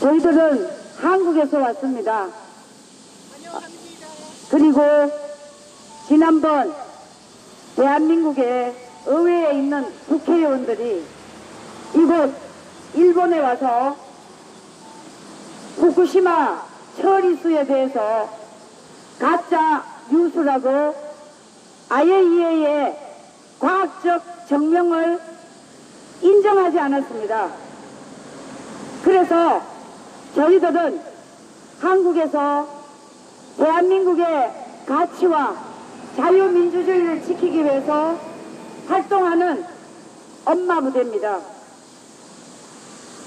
저희들은 한국에서 왔습니다. 그리고 지난번 대한민국의 의회에 있는 국회의원들이 이곳 일본에 와서 후쿠시마 처리수에 대해서 가짜 뉴스라고 IAEA의 과학적 증명을 인정하지 않았습니다. 그래서 저희들은 한국에서 대한민국의 가치와 자유민주주의를 지키기 위해서 활동하는 엄마 부대입니다.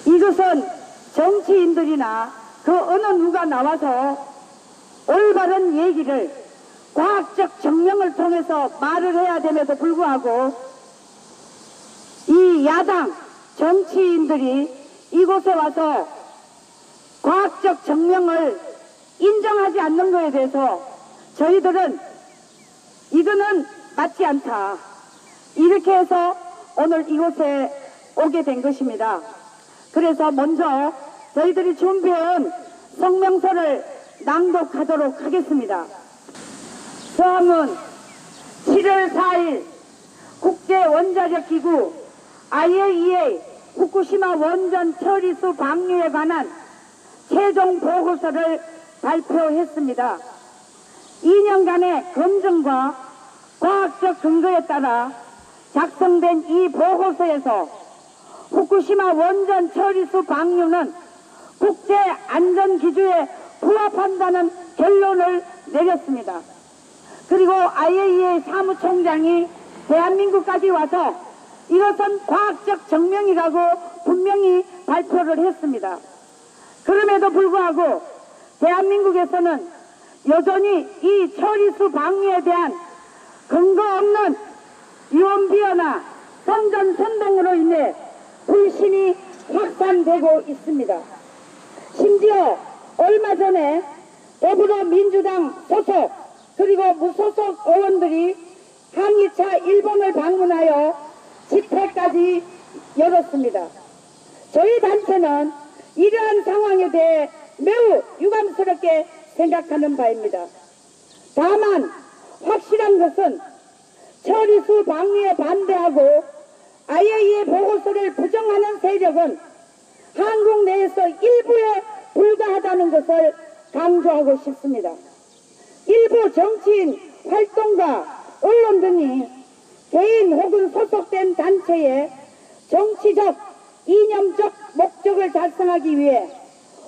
이것은 정치인들이나 그 어느 누가 나와서 올바른 얘기를 과학적 증명을 통해서 말을 해야 됨에도 불구하고 이 야당 정치인들이 이곳에 와서 과학적 증명을 인정하지 않는 것에 대해서 저희들은 이거는 맞지 않다. 이렇게 해서 오늘 이곳에 오게 된 것입니다. 그래서 먼저 저희들이 준비해온 성명서를 낭독하도록 하겠습니다. 서함은 7월 4일 국제원자력기구 IAEA 후쿠시마 원전 처리수 방류에 관한 최종 보고서를 발표했습니다. 2년간의 검증과 과학적 근거에 따라 작성된 이 보고서에서 후쿠시마 원전 처리수 방류는 국제안전기준에 부합한다는 결론을 내렸습니다. 그리고 IAEA 사무총장이 대한민국까지 와서 이것은 과학적 증명이라고 분명히 발표를 했습니다. 그럼에도 불구하고 대한민국에서는 여전히 이 처리수 방류에 대한 근거 없는 유언비어나 선전선동으로 인해 불신이 확산되고 있습니다. 심지어 얼마 전에 더불어민주당 소속 그리고 무소속 의원들이 항의차 일본을 방문하여 집회까지 열었습니다. 저희 단체는 이러한 상황에 대해 매우 유감스럽게 생각하는 바입니다. 다만 확실한 것은 처리수 방류에 반대하고 IAEA 보고서를 부정하는 세력은 한국 내에서 일부에 불과하다는 것을 강조하고 싶습니다. 일부 정치인 활동가 언론 등이 개인 혹은 소속된 단체의 정치적, 이념적 목적을 달성하기 위해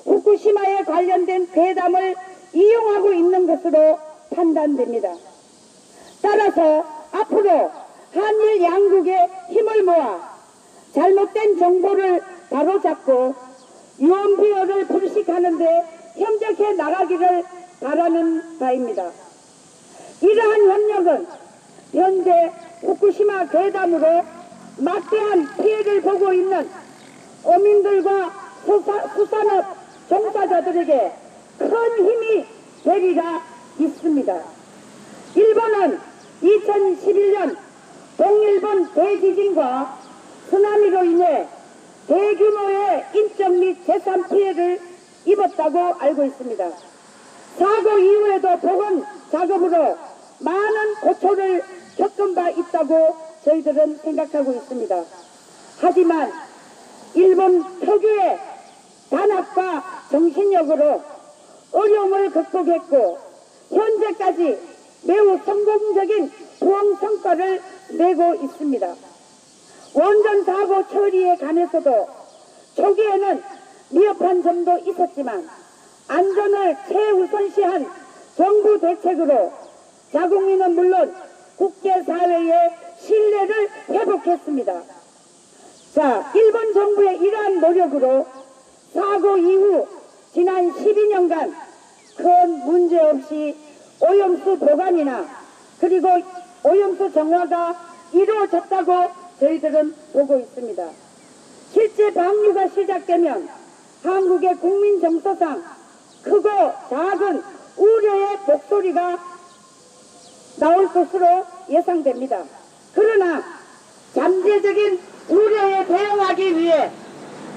후쿠시마에 관련된 괴담을 이용하고 있는 것으로 판단됩니다. 따라서 앞으로 한일 양국의 힘을 모아 잘못된 정보를 바로잡고 유언비어를 불식하는 데 협력해 나가기를 바라는 바입니다. 이러한 협력은 현재 후쿠시마 괴담으로 막대한 피해를 보고 있는 어민들과 수산업 종사자들에게 큰 힘이 되리라 믿습니다. 일본은 2011년 동일본 대지진과 쓰나미로 인해 대규모의 인적 및 재산 피해를 입었다고 알고 있습니다. 사고 이후에도 복원 작업으로 많은 고초를 겪은 바 있다고 저희들은 생각하고 있습니다. 하지만 일본 특유의 단합과 정신력으로 어려움을 극복했고 현재까지 매우 성공적인 부흥 성과를 내고 있습니다. 원전 사고 처리에 관해서도 초기에는 미흡한 점도 있었지만 안전을 최우선시한 정부 대책으로 자국민은 물론 국제사회의 신뢰를 회복했습니다. 자, 일본 정부의 이러한 노력으로 사고 이후 지난 12년간 큰 문제 없이 오염수 보관이나 그리고 오염수 정화가 이루어졌다고 저희들은 보고 있습니다. 실제 방류가 시작되면 한국의 국민 정서상 크고 작은 우려의 목소리가 나올 것으로 예상됩니다. 그러나 잠재적인 우려에 대응하기 위해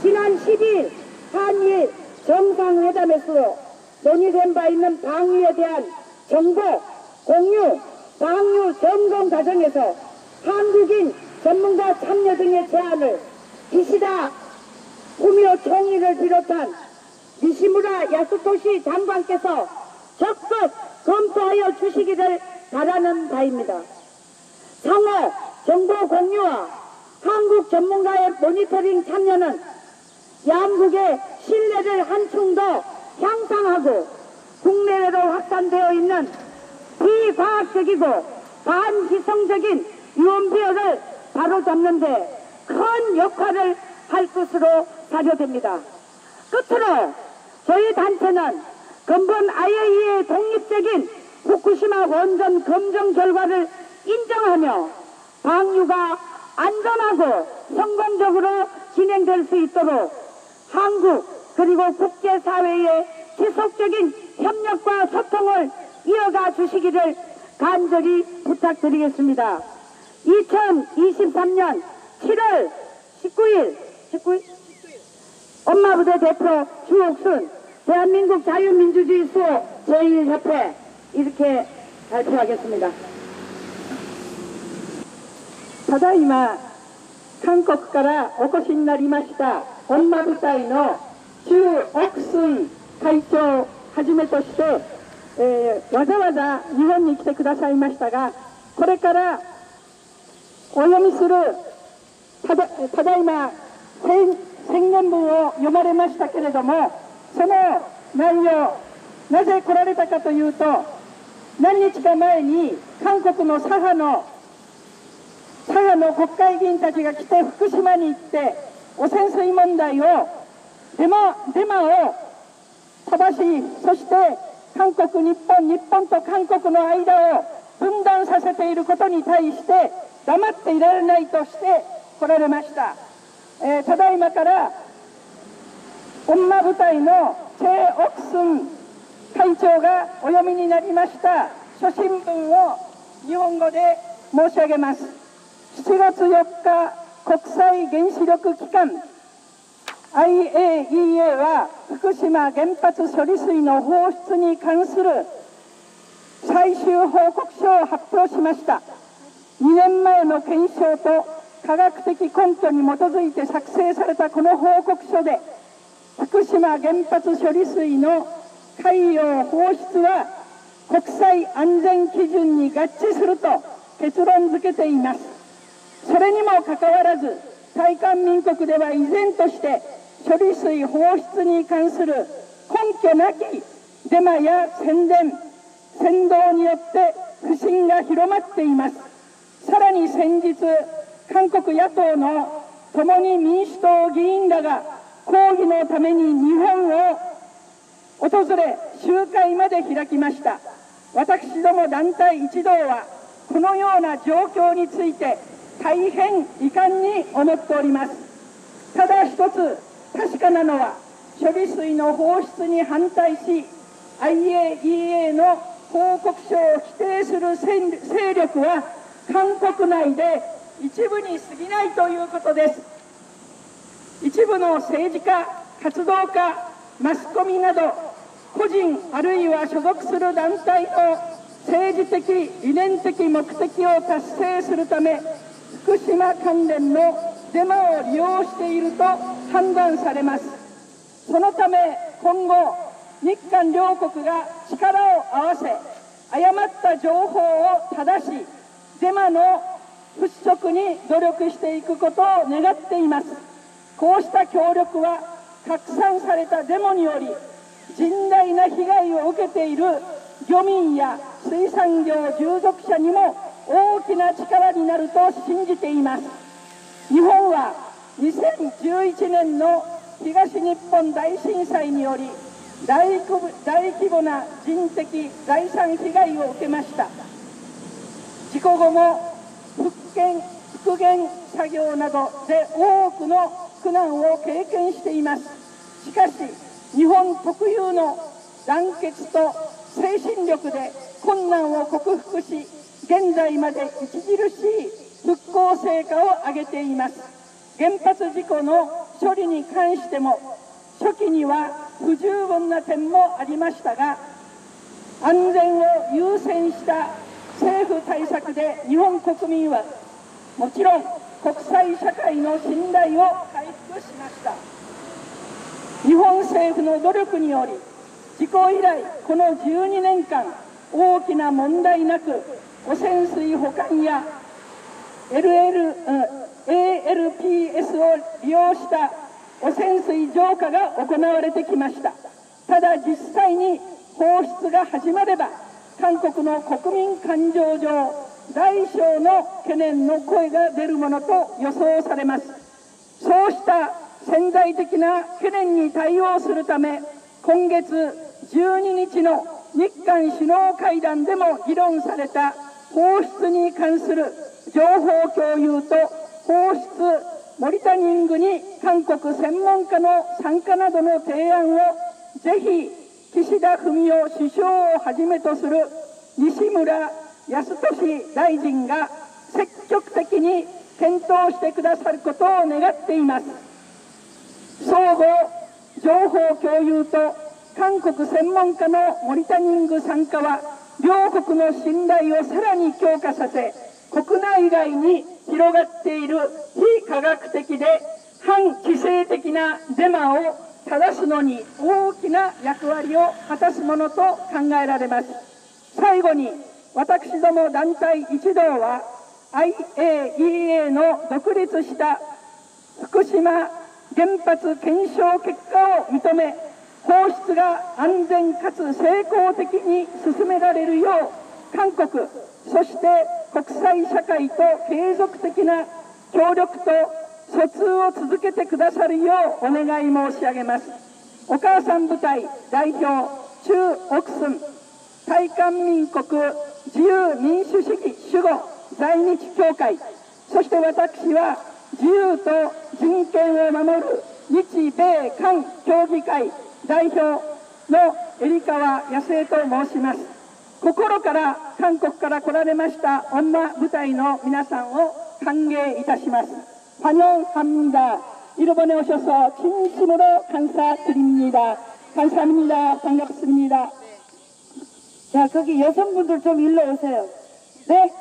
지난 12일 한일 정상회담에서 논의된 바 있는 방위에 대한 정보, 공유, 방류 점검 과정에서 한국인 전문가 참여 등의 제안을 기시다 후미오 총리를 비롯한 니시무라 야스토시 장관께서 적극 검토하여 주시기를 바라는 바입니다. 상호 정보 공유와 한국 전문가의 모니터링 참여는 양국의 신뢰를 한층 더 향상하고 국내외로 확산되어 있는 비과학적이고 반지성적인 유언비어를 바로잡는 데 큰 역할을 할 것으로 사료됩니다. 끝으로 저희 단체는 근본 IAEA의 독립적인 후쿠시마 원전 검증 결과를 인정하며 방류가 안전하고 성공적으로 진행될 수 있도록 한국 그리고 국제사회의 지속적인 협력과 소통을 이어가 주시기를 간절히 부탁드리겠습니다. 2023년 7월 19일 엄마부대 대표 주옥순 대한민국 자유민주주의 수호 제1협회 이렇게 발표하겠습니다. ただいま韓国からお越しになりました本間部隊の周奥水会長をはじめとして、わざわざ日本に来てくださいましたが、これからお読みするただいま宣言文を読まれましたけれども、その内容、なぜ来られたかというと、何日か前に韓国の左派の国会議員たちが来て福島に行って汚染水問題をデマを飛ばし、そして日本と韓国の間を分断させていることに対して黙っていられないとして来られました。ただいまから本間部隊のチェ・オクスン会長がお読みになりました書信文を日本語で申し上げます。7月4日、国際原子力機関 IAEA は福島原発処理水の放出に関する最終報告書を発表しました。2年前の検証と科学的根拠に基づいて作成されたこの報告書で、福島原発処理水の海洋放出は国際安全基準に合致すると結論付けています。それにもかかわらず、大韓民国では依然として処理水放出に関する根拠なきデマや宣導によって不信が広まっています。さらに先日、韓国野党の共に民主党議員らが抗議のために日本を訪れ集会まで開きました。私ども団体一同はこのような状況について大変遺憾に思っております。ただ一つ確かなのは、処理水の放出に反対し IAEA の報告書を否定する勢力は韓国内で一部に過ぎないということです。一部の政治家、活動家、マスコミなど個人あるいは所属する団体の政治的理念的目的を達成するため、福島関連のデマを利用していると判断されます。そのため今後、日韓両国が力を合わせ、誤った情報を正し、デマの払拭に努力していくことを願っています。こうした協力は拡散されたデモにより甚大な被害を受けている漁民や水産業従属者にも大きな力になると信じています。日本は2011年の東日本大震災により大規模な人的財産被害を受けました。事故後も復元作業などで多くの苦難を経験しています。しかし日本特有の団結と精神力で困難を克服し、現在まで著しい復興成果を上げています。原発事故の処理に関しても、初期には不十分な点もありましたが、安全を優先した政府対策で日本国民はもちろん国際社会の信頼を回復しました。日本政府の努力により、事故以来この12年間大きな問題なく汚染水保管や ALPS を利用した汚染水浄化が行われてきました。ただ実際に放出が始まれば、韓国の国民感情上、大小の懸念の声が出るものと予想されます。そうした潜在的な懸念に対応するため、今月12日の日韓首脳会談でも議論された放出に関する情報共有と放出モニタリングに韓国専門家の参加などの提案をぜひ岸田文雄首相をはじめとする西村康稔大臣が積極的に検討してくださることを願っています。相互情報共有と韓国専門家のモニタリング参加は両国の信頼をさらに強化させ、国内外に広がっている非科学的で反規制的なデマを正すのに大きな役割を果たすものと考えられます。最後に、私ども団体一同は IAEA の独立した福島原発検証結果を認め、放出が安全かつ成功的に進められるよう、韓国、そして国際社会と継続的な協力と疎通を続けてくださるようお願い申し上げます。お母さん部隊代表、チュ・オクスン、大韓民国自由民主主義守護在日協会、そして私は自由と人権を守る日米韓協議会代表の入川康江と申します。心から韓国から来られました女部隊の皆さんを歓迎いたします。환영합니다. 일본에 오셔서 진심으로 감사드립니다. 감사합니다. 반갑습니다. 자, 거기 여성분들 좀 일로 오세요. 네?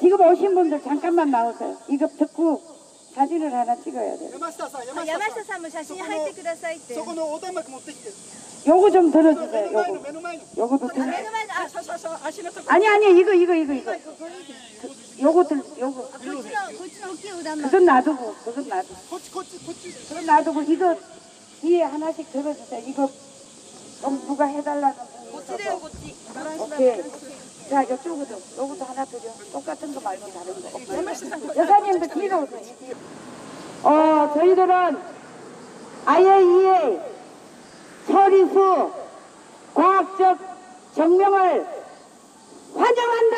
지금 오신 분들 잠깐만 나오세요. 이거 듣고 사진을 하나 찍어야 돼요. 山下さんも写真入ってくださいって。そこの横断幕持ってきて。 요거 좀 들어주세요. 요거. 目の前の。 요거도 들어. 目の前の足のとこ。 아니 이거. 요거 들 요거. こっちの大きい横断幕。 그건 놔두고. こっち。 그건 놔두고 이거 뒤에 하나씩 들어주세요. 이거 좀 누가 해달라는 분이 こっちだよこっち。 오케이. 자, 이쪽으로. 요것도 하나 드려. 똑같은 거 말고 다른 거. 여사님도 뒤로 오세요. 저희들은 IAEA 처리수 과학적 증명을 환영한다.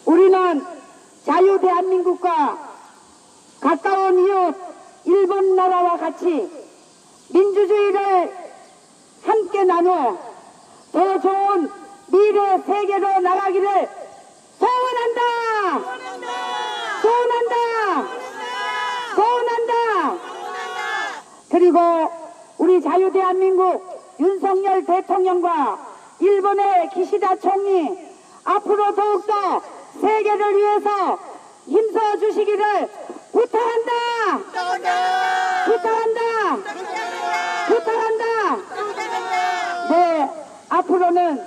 우리는 자유 대한민국과 가까운 이웃 일본 나라와 같이 민주주의를 함께 나누어 더 좋은 미래 세계로 나가기를 소원한다. 그리고 우리 자유 대한민국 윤석열 대통령과 일본의 기시다 총리 앞으로 더욱더 세계를 위해서 힘써 주시기를 부탁한다. 네, 앞으로는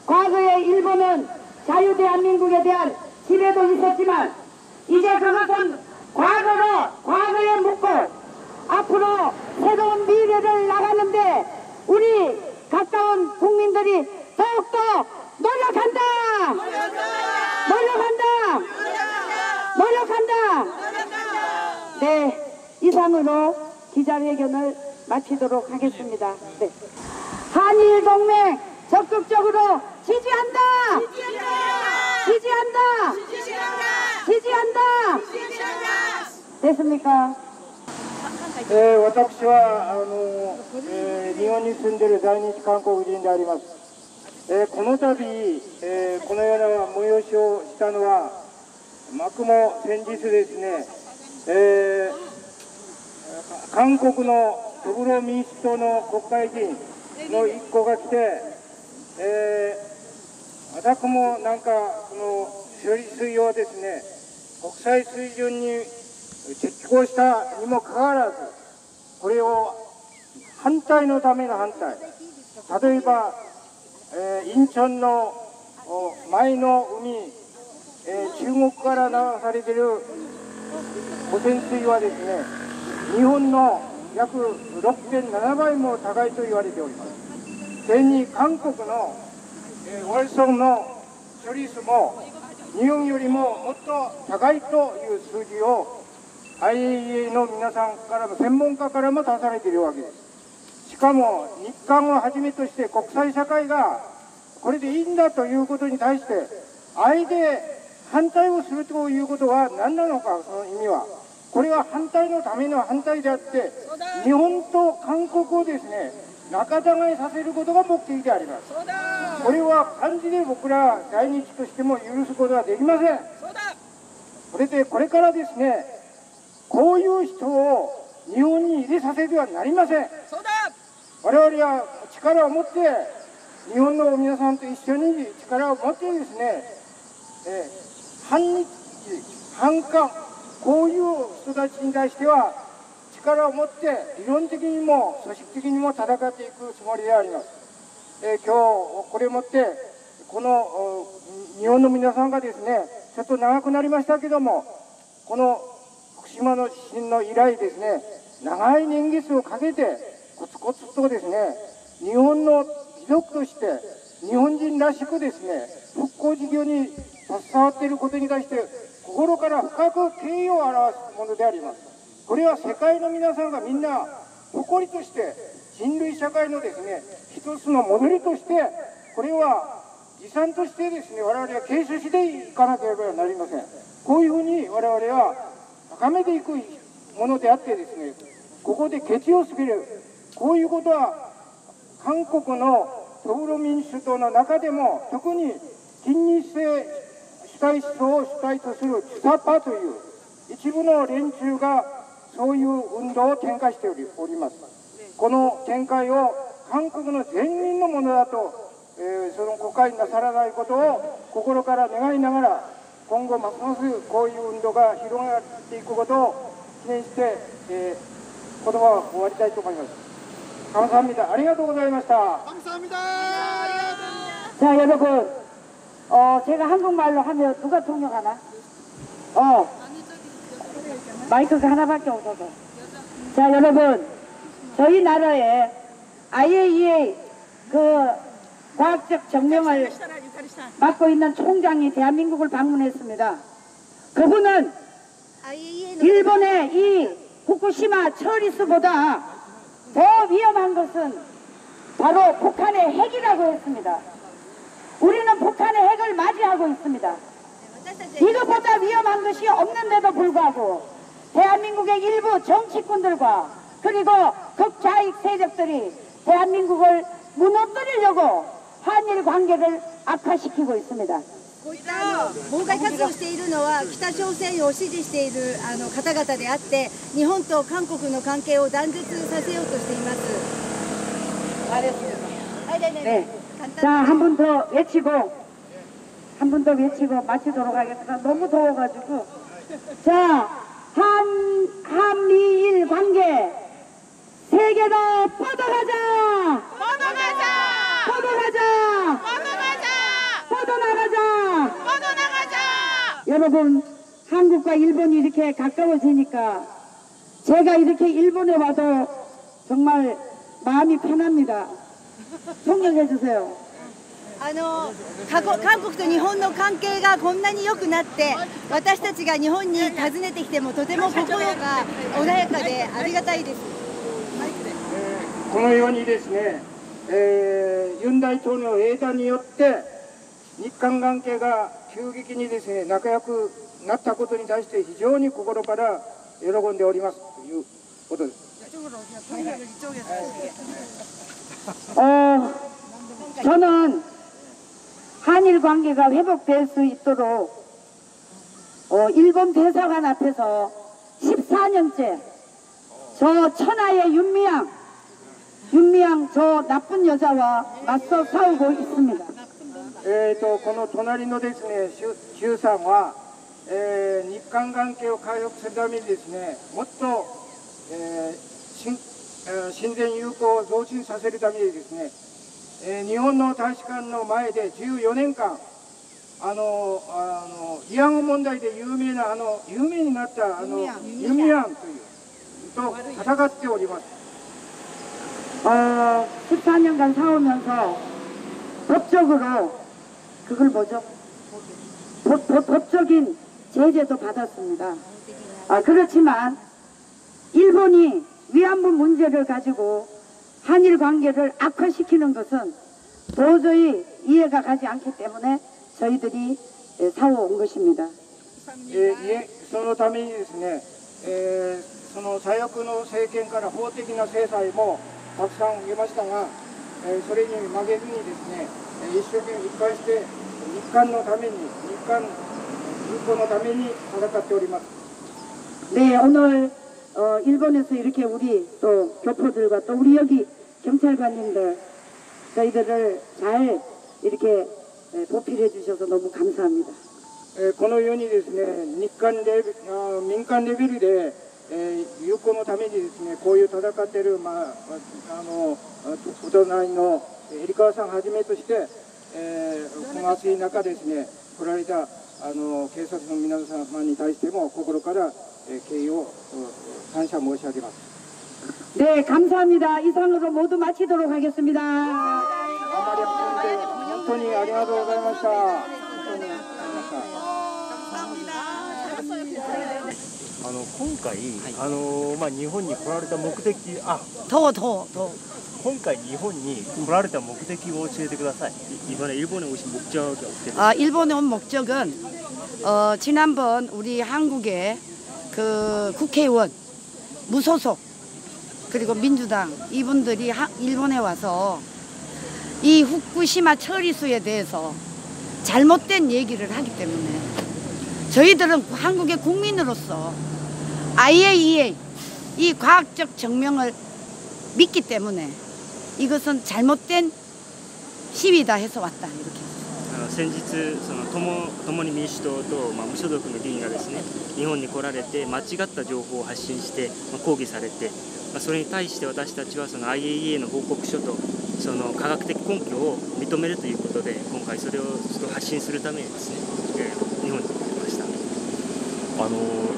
과거에 일본은 자유 대한민국에 대한 지뢰도 있었지만 이제 그것은 과거에 묻고 앞으로 새로운 미래를 나가는데 우리 가까운 국민들이 더욱더 노력한다. 네, 이상으로 기자회견을 마치도록 하겠습니다. 네. 한일 동맹 적극적으로 지지한다. 됐습니까? 私は日本に住んでいる在日韓国人であります。この度、このような催しをしたのは、幕も先日ですね、韓国のトグロ民主党の国会議員の一行が来て、私もなんかこの処理水をですね、国際水準に適合したにもかかわらず、これを反対のための反対、例えば、インチョンの前の海、中国から流されている汚染水はですね、日本の約 6.7 倍も高いと言われております。それに韓国のウォルソンの処理水も日本よりももっと高いという数字を IAEA の皆さんからも専門家からも出されているわけです。しかも日韓をはじめとして国際社会がこれでいいんだということに対してあえて反対をするということは何なのか、その意味は。これは反対のための反対であって、日本と韓国をですね、仲違いさせることが目的であります。これは漢字で僕ら在日としても許すことはできません。それでこれからですね、こういう人を日本に入れさせてはなりません。我々は力を持って、日本の皆さんと一緒に力を持ってですね、反日、反韓、こういう人たちに対しては力を持って理論的にも組織的にも戦っていくつもりであります。今日これをもってこの日本の皆さんがですね、ちょっと長くなりましたけども、この福島の地震の以来ですね、長い年月をかけてコツコツとですね、日本の貴族として日本人らしくですね、復興事業に携わっていることに対して心から深く敬意を表すものであります。これは世界の皆さんがみんな誇りとして人類社会のですね、一つのモデルとして、これは遺産としてですね、我々は継承していかなければなりません。こういうふうに我々は高めていくものであってですね、ここで決意をつける、こういうことは韓国のトグロ民主党の中でも特に近日性主体思想を主体とするチュサパという一部の連中がそういう運動を展開しております。この展開を韓国の全民のものだと、その誤解なさらないことを心から願いながら、今後ますますこういう運動が広がっていくことを記念して、言葉を終わりたいと思います。감사합니다.ありがとうございました。감사합니다. 자, 여러분, 제가 한국말로 하면 누가 통역하나? 마이크가 하나밖에 없어서. 자, 여러분, 저희 나라에 IAEA 그 과학적 정명을 맡고 있는 총장이 대한민국을 방문했습니다. 그분은 일본의 이 후쿠시마 처리수보다 더 위험한 것은 바로 북한의 핵이라고 했습니다. 우리는 북한의 핵을 맞이하고 있습니다. 이것보다 위험한 것이 없는데도 불구하고 대한민국의 일부 정치꾼들과 그리고 극좌익 세력들이 대한민국을 무너뜨리려고 한일 관계를 악화시키고 있습니다. こういった妨害活動をしているのは北朝鮮を支持している方々であって、日本と韓国の関係を断絶させようとしています。네. 자, 한 번 더 외치고 마치도록 하겠습니다. 너무 더워가지고. 자, 한미일 관계 세계로 뻗어가자! 뻗어나가자! 여러분, 한국과 일본이 이렇게 가까워지니까 제가 이렇게 일본에 와도 정말 마음이 편합니다. 통역해 주세요. 韓国と日本の関係がこんなに良くなって、私たちが日本に訪ねてきてもとても心が穏やかでありがたいです。このようにですね、ユン大統領の英断によって日韓関係が急激にですね、仲良くなったことに対して非常に心から喜んでおりますということです。 저는 한일 관계가 회복될 수 있도록 일본 대사관 앞에서 14년째 저 천하의 윤미향 저 나쁜 여자와 맞서 싸우고 있습니다. この隣のですね、衆参は、日韓関係を回復するためにですね、もっと、親善友好を増進させるためにですね、日本の大使館の前で14年間、慰安婦問題で有名になったユミアンというと戦っております。 14년간 싸우면서 법적으로 그걸 뭐죠? 법적인 제재도 받았습니다. 그렇지만 일본이 위안부 문제를 가지고 한일 관계를 악화시키는 것은 도저히 이해가 가지 않기 때문에 저희들이 싸워온 것입니다. そのためにですね、その左翼の政権から法的な制裁もたくさん受けましたが、それに負けずにですね、一生懸命一貫して日韓のために、日韓友好のために戦っております。 네, 오늘 일본에서 이렇게 우리 또 교포들과 또 우리 여기 경찰관님들 저희들을 잘 이렇게 보필해 주셔서 너무 감사합니다. このようにですね、民間レベルで、友好のためにですね、こういう戦っている、お隣の入川さんはじめとして、この暑い中ですね、来られた警察の皆様に対しても心から敬意を感謝申し上げます。 네, 감사합니다. 이상으로 모두 마치도록 하겠습니다. 本当にありがとうございました。今回、日本に来られた目的、今回日本に来られた目的を教えてください。 이번에 일본에 오신 목적이 어떻게 되세요? 일본에 온 목적은 지난번 우리 한국의 그 국회의원 무소속 그리고 민주당 이분들이 일본에 와서 이 후쿠시마 처리수에 대해서 잘못된 얘기를 하기 때문에 저희들은 한국의 국민으로서 IAEA 이 과학적 증명을 믿기 때문에 이것은 잘못된 시위다 해서 왔다 이렇게. 先日共に民主党と、無所属の議員がですね、日本に来られて間違った情報を発信して、抗議されて、それに対して私たちはその IAEA の報告書とその科学的根拠を認めるということで、今回それをちょっと発信するためにですね、日本に来ました。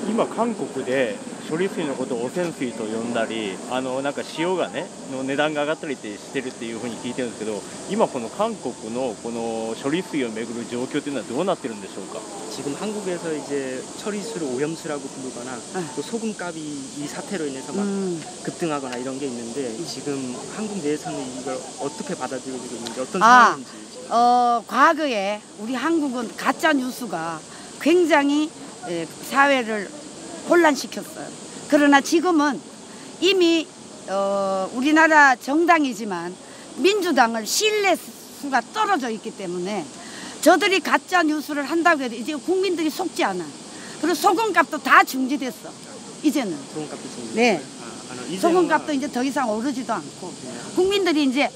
今韓国で処理水のことを汚染水と呼んだり、なんか塩がねの値段が上がったりしてるっていうふうに聞いてるんですけど、今この韓国のこの処理水をめぐる状況というのはどうなってるんでしょうか。 지금 한국에서 이제 처리수를 오염수라고 부르거나 또 소금값이 이 사태로 인해서 막 급등하거나 이런 게 있는데 지금 한국 내에서는 이걸 어떻게 받아들이고 있는지 어떤 상황인지. 과거에 우리 한국은 가짜 뉴스가 굉장히 사회를 혼란시켰어요. 그러나 지금은 이미 우리나라 정당이지만 민주당을 신뢰수가 떨어져 있기 때문에 저들이 가짜 뉴스를 한다고 해도 이제 국민들이 속지 않아. 그리고 소금값도 다 중지됐어. 이제는. 소금값도 중지. 네. 소금값도 이제 더 이상 오르지도 않고 국민들이 이제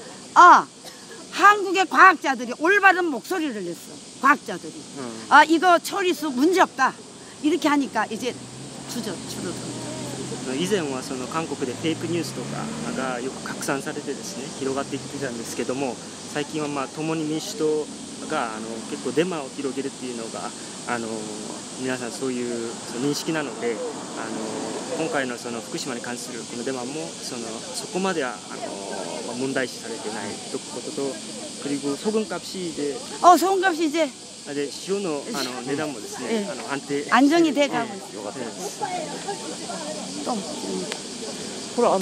한국의 과학자들이 올바른 목소리를 냈어. 과학자들이. 이거 처리수 문제 없다. 이렇게 하니까 이제 줄어들어. 以前はその韓国でフェイクニュースとかがよく拡散されてですね、広がっていってたんですけども、最近は共に民主党が結構デマを広げるっていうのが皆さんそういう認識なので、今回のその福島に関するこのデマもそこまでは問題視されてないということと、 그리고 소금값이 이제 소금값이 이제塩の値段もですね、 안정이 돼 가고 있어요. これお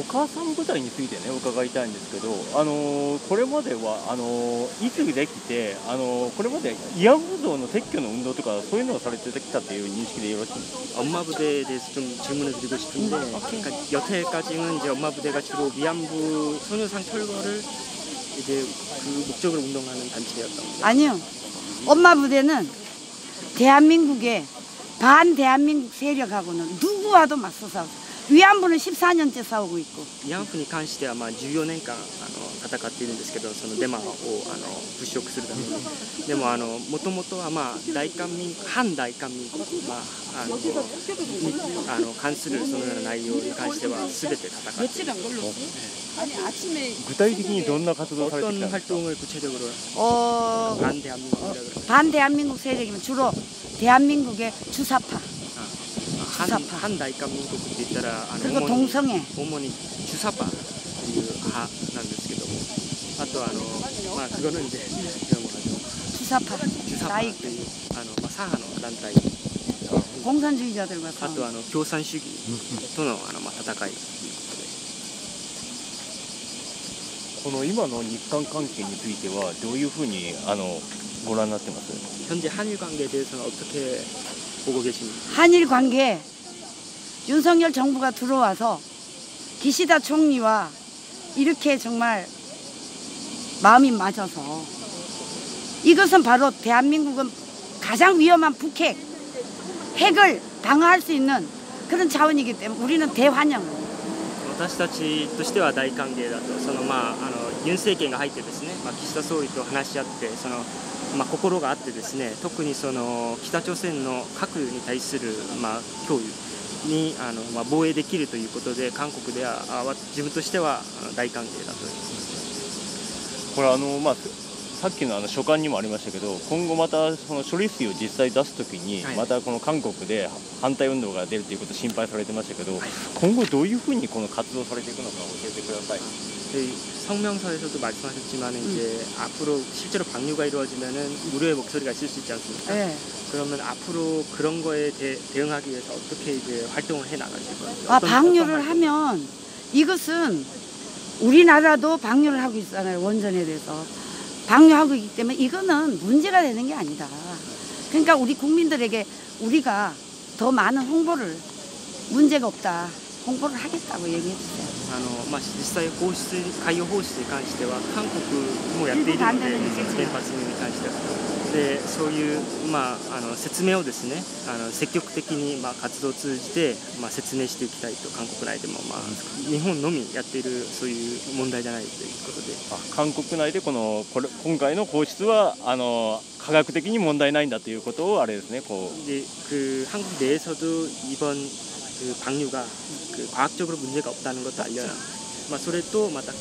母さん部隊についてね伺いたいんですけど、これまではいつできてこれまで慰安婦像の撤去の運動とかそういうのをされてきたっていう認識でよろしいですか? 엄마 부대에 대해서 좀 질문을 드리고 싶은데, 그러니까 여태까지는 이제 엄마 부대가 주로 위안부 소녀상 철거를 이제 그 목적으로 운동하는 단체였던 거죠. 아니요. 엄마 부대는 대한민국의 반 대한민국 세력하고는 누구와도 맞서 싸우고 위안부는 14년째 싸우고 있고 慰安婦に関してはまあ14年間戦っているんですけど、そのデマを払拭するために。でももともとはまあ反大韓民国、まあに関するそのような内容に関しては全て戦っている。 具体的にどんな活動されてき 어떤 たんですか？ 활동을 구체적으로 어, 반대한민국이라고 반 대한민국 세력이면 주로 대한민국의 주사파 한大韓民国って言ったら 그리고 동성애 主に주사파という派なんですけども、あとまあ그거는 이제 주사파 주사파 나이 というまあ左派の団体、 공산주의자들과 あ 싸우고 と共産主義とのまあ戦いということで、この今の日韓関係についてはどういうふうにご覧になってます？ 현재 한일 관계에 대해서는 어떻게 보고 계십니까? 한일 관계 윤석열 정부가 들어와서 기시다 총리와 이렇게 정말 마음이 맞아서 이것은 바로 대한민국은 가장 위험한 핵을 방어할 수 있는 그런 자원이기 때문에 우리는 대환영을. 私たちとしては大歓迎だと、ユン政権が入ってですね、岸田総理と話し合って心があってですね、特に北朝鮮の核に対する脅威に防衛できるということで、韓国では自分としては大歓迎だと。これさっきの書簡にもありましたけど、今後またその処理水を実際出すときに、またこの韓国で反対運動が出るということを心配されてましたけど、今後どういうふうにこの活動されていくのか教えてください。 성명서에서도 말씀하셨지만 이제 앞으로 실제로 방류가 이루어지면은 우려의 목소리가 있을 수 있지 않습니까? 네. 그러면 앞으로 그런 거에 대응하기 위해서 어떻게 이제 활동을 해 나가실 거예요? 방류를 하면 이것은 우리나라도 방류를 하고 있잖아요. 원전에 대해서 방류하고 있기 때문에 이거는 문제가 되는 게 아니다. 그러니까 우리 국민들에게 우리가 더 많은 홍보를 문제가 없다. 홍보를 하겠다고 얘기해 주세요. 実際海洋放出に関しては韓国もやっているので、原発に関してはでそういう説明をですね積極的に活動を通じて説明していきたいと、韓国内でも日本のみやっているそういう問題じゃないということで、韓国内で今回の放出は科学的に問題ないんだということをあれですね한국 내에서도 이번 그 방류가 과학적으로 문제가 없다는 것도 알려요. それとまた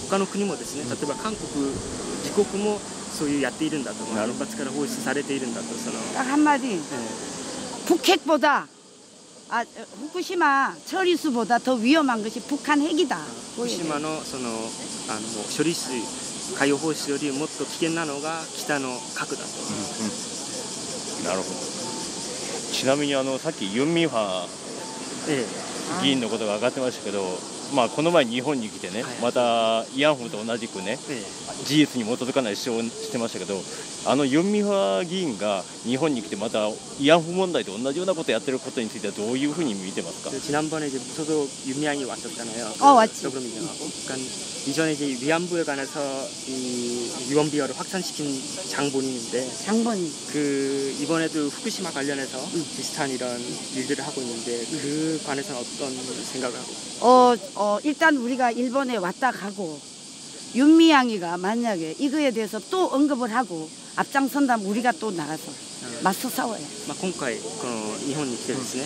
他の国もですね、例えば韓国自国もそういうやっているんだと、原発から放出されているんだと。 딱 한마디. 북핵보다 후쿠시마 처리수보다 더 위험한 것이 북한 핵이다. 福島の処理水海洋放出よりもっと危険なのが北の核だと。なるほど。ちなみにさっきユン・ミンファ議員のことが上がってましたけど、この前日本に来てね、また慰安婦と同じくね、事実に基づかない主張をしてましたけど、ユン・ミンファ議員が日本に来てまた慰安婦問題と同じようなことをやってることについてはどういうふうに見てますか？ 지난번에 이제 무소속 윤미향이 왔었잖아요. 왔지. 그러니까 이전에 이제 위안부에 관해서 이 위원비어를 확산시킨 장본인인데 이번에도 후쿠시마 관련해서 비슷한 이런 일들을 하고 있는데 그 관해서는 어떤 생각을 하고? 일단 우리가 일본에 왔다 가고 윤미향이가 만약에 이거에 대해서 또 언급을 하고 앞장선다면 우리가 또 나가서 맞서 싸워요. 今回日本に来てですね、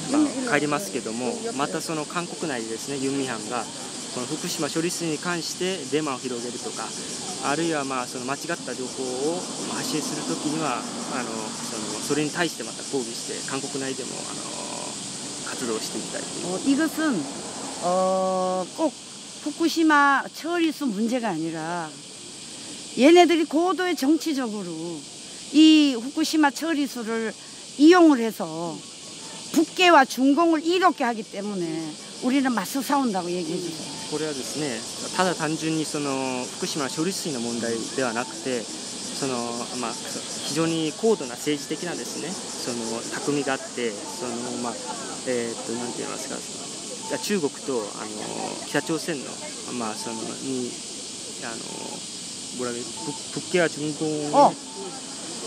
帰りますけども、また韓国内でですね、ユンミハンがこの福島処理水に関してデマを広げるとか、あるいは間違った情報を発信するときにはそれに対してまた抗議して韓国内でも活動していきたいという。 이것은 꼭 후쿠시마 처리수 문제가 아니라 얘네들이 고도의 정치적으로 이 후쿠시마 처리수를 이용을 해서 북계와 중공을 이롭게 하기 때문에 우리는 맞서 싸운다고 얘기해 주세요. これはですね、ただ単純に福島処理水の問題ではなくて、非常に高度な政治的なですね、巧みがあって、なんて言いますか、中国と北朝鮮の북계와 중공을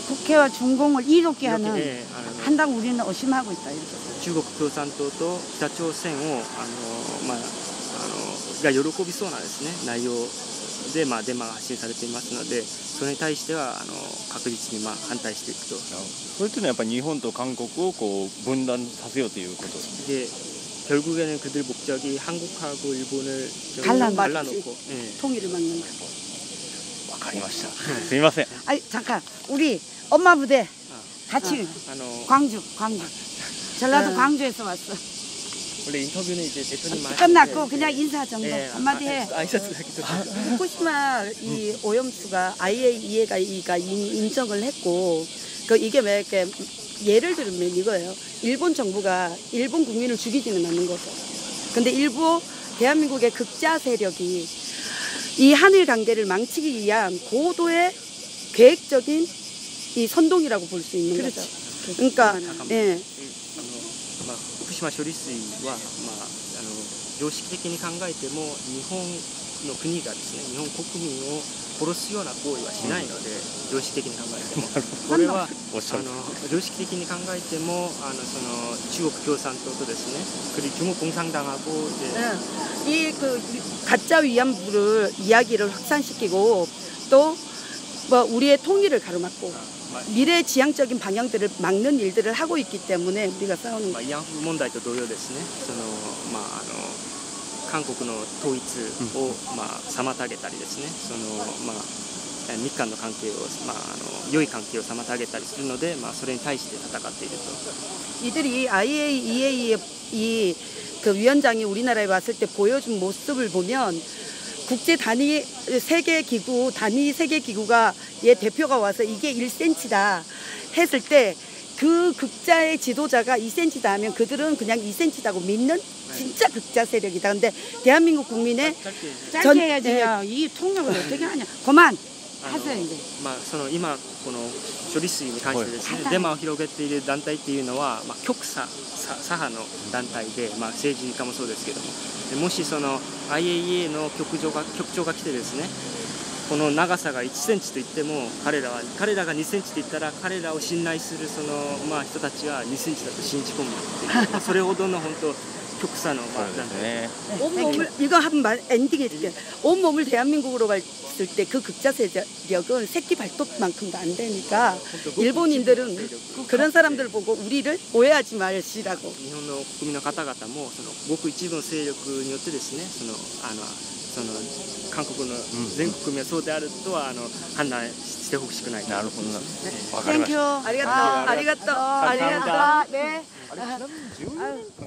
국회와 중공을 이롭게 하는 이렇게, 한다고 우리는 의심하고 있다 이렇게. 中国共産党と北朝鮮をが喜びそうなですね内容でデマが発信されていますので、それに対しては確実に反対していくと。それっていうのはやっぱり日本と韓国をこう分断させようということで、결국에는 그들 목적이 한국하고 일본을 갈라놓고 예. 통일을 막는 거. わかりました。すみません。 아니 잠깐 우리 엄마 부대 같이 광주 전라도 광주에서 왔어. 원래 인터뷰는 이제 대표님 끝났고 그냥 인사 정도 한마디 해. 후쿠시마 이 오염수가 IAEA가 이미 인정을 했고 이게 왜 이렇게 예를 들면 이거예요. 일본 정부가 일본 국민을 죽이지는 않는 거죠. 근데 일부 대한민국의 극자 세력이 이 한일 관계를 망치기 위한 고도의 계획적인 이 선동이라고 볼 수 있는 거죠. 그러니까 예. 福島処理水は、常識的に考えても日本の国がですね日本国民を殺すような行為はしないので、常識的に考えてもこれは常識的に考えてもその中国共産党とですね그리고 중국 공산당하고 이 그 가짜 위안부를 이야기를 확산시키고 또 뭐 우리의 통일을 가로막고 미래 지향적인 방향들을 막는 일들을 하고 있기 때문에 우리가 싸우는 거예요. 慰安婦問題と同様ですね。韓国の統一を妨げたりですね。日韓の関係を良い関係を妨げたりするので、それに対して戦っていると。 이들이 IAEA 이 그 위원장이 우리나라에 왔을 때 보여준 모습을 보면 국제 단위 세계 기구 단위 세계 기구가 얘 대표가 와서 이게 1cm다 했을 때 그 극자의 지도자가 2cm다 하면 그들은 그냥 2cm다고 믿는 진짜 극자 세력이다. 근데 대한민국 국민의 짧게 해야지. 이 통역을 어떻게 하냐. 그만 하세요 이제. 今この処理水に関してですね、デマを広げている団体っていうのは、極左派の団体で、政治家もそうですけども、もしその IAEA の局長が来てですね、この長さが1センチといっても彼らが2センチと言ったら彼らを信頼するその、人たちは2センチだと信じ込むっていう、それほどの本当極左の団体。 온몸을 이거 한 말 엔딩 해줄게. 온몸을 대한민국으로 봤을 때 그 극자 세력은 새끼 발톱만큼도 안 되니까 일본인들은 그런 사람들 보고 우리를 오해하지 마시라고. 日本の国民の方々もそのごく一部の勢力によってですね、その韓国の全国民はそうであるとは判断してほしくない。なるほどな。わかりました。ありがとう。ありがとう。ありがとう。ね。あれちなみに10年間